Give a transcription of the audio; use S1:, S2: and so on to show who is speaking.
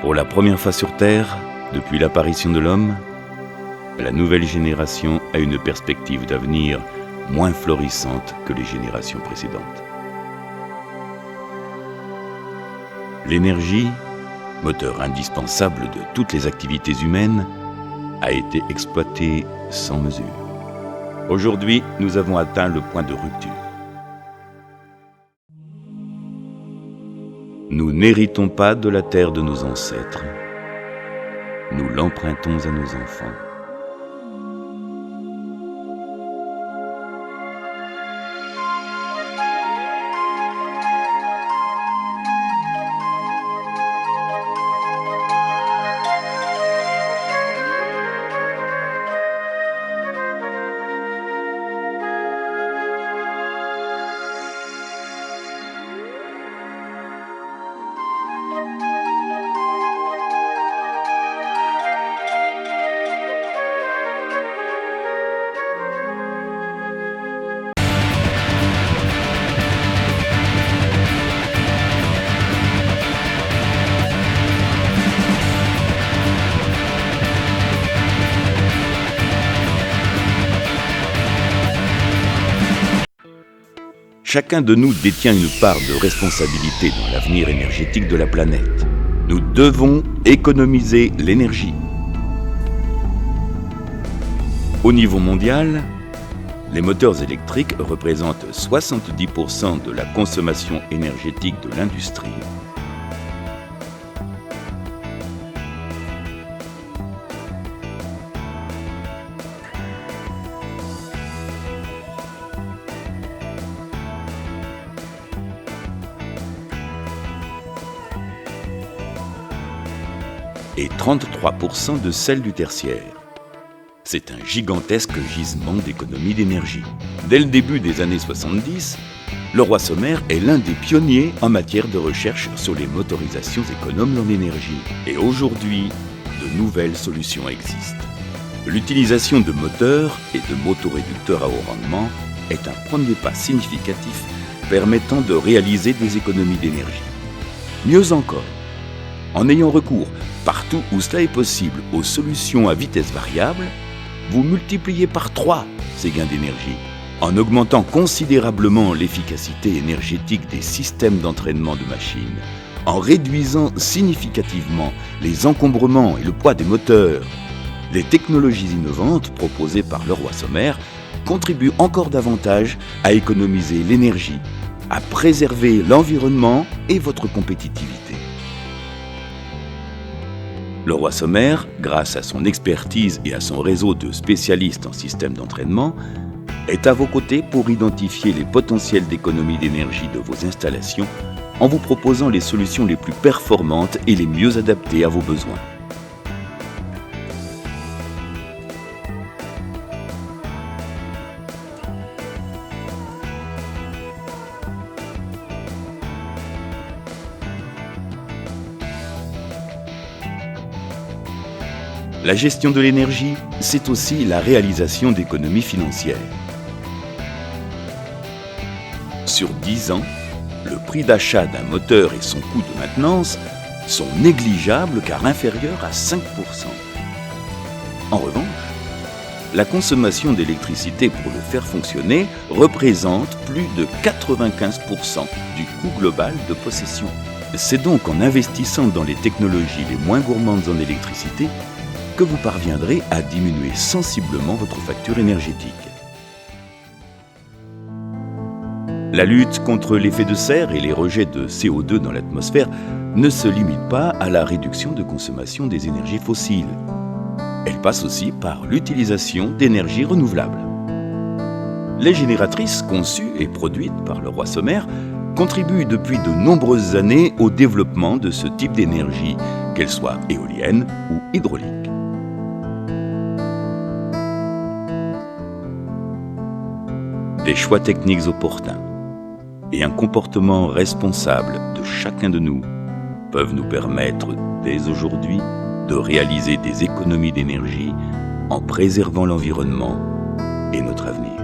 S1: Pour la première fois sur Terre, depuis l'apparition de l'homme, la nouvelle génération a une perspective d'avenir moins florissante que les générations précédentes. L'énergie, moteur indispensable de toutes les activités humaines, a été exploitée sans mesure. Aujourd'hui, nous avons atteint le point de rupture. Nous n'héritons pas de la terre de nos ancêtres. Nous l'empruntons à nos enfants. Chacun de nous détient une part de responsabilité dans l'avenir énergétique de la planète. Nous devons économiser l'énergie. Au niveau mondial, les moteurs électriques représentent 70% de la consommation énergétique de l'industrie. Et 33% de celle du tertiaire. C'est un gigantesque gisement d'économie d'énergie. Dès le début des années 70, Leroy Sommer est l'un des pionniers en matière de recherche sur les motorisations économes en énergie. Et aujourd'hui, de nouvelles solutions existent. L'utilisation de moteurs et de motoréducteurs à haut rendement est un premier pas significatif permettant de réaliser des économies d'énergie. Mieux encore, en ayant recours partout où cela est possible aux solutions à vitesse variable, vous multipliez par 3 ces gains d'énergie, en augmentant considérablement l'efficacité énergétique des systèmes d'entraînement de machines, en réduisant significativement les encombrements et le poids des moteurs. Les technologies innovantes proposées par Leroy Sommer contribuent encore davantage à économiser l'énergie, à préserver l'environnement et votre compétitivité. Leroy Sommer, grâce à son expertise et à son réseau de spécialistes en système d'entraînement, est à vos côtés pour identifier les potentiels d'économie d'énergie de vos installations en vous proposant les solutions les plus performantes et les mieux adaptées à vos besoins. La gestion de l'énergie, c'est aussi la réalisation d'économies financières. Sur 10 ans, le prix d'achat d'un moteur et son coût de maintenance sont négligeables car inférieurs à 5%. En revanche, la consommation d'électricité pour le faire fonctionner représente plus de 95% du coût global de possession. C'est donc en investissant dans les technologies les moins gourmandes en électricité que vous parviendrez à diminuer sensiblement votre facture énergétique. La lutte contre l'effet de serre et les rejets de CO2 dans l'atmosphère ne se limite pas à la réduction de consommation des énergies fossiles. Elle passe aussi par l'utilisation d'énergies renouvelables. Les génératrices conçues et produites par Leroy Sommer contribuent depuis de nombreuses années au développement de ce type d'énergie, qu'elle soit éolienne ou hydraulique. Des choix techniques opportuns et un comportement responsable de chacun de nous peuvent nous permettre dès aujourd'hui de réaliser des économies d'énergie en préservant l'environnement et notre avenir.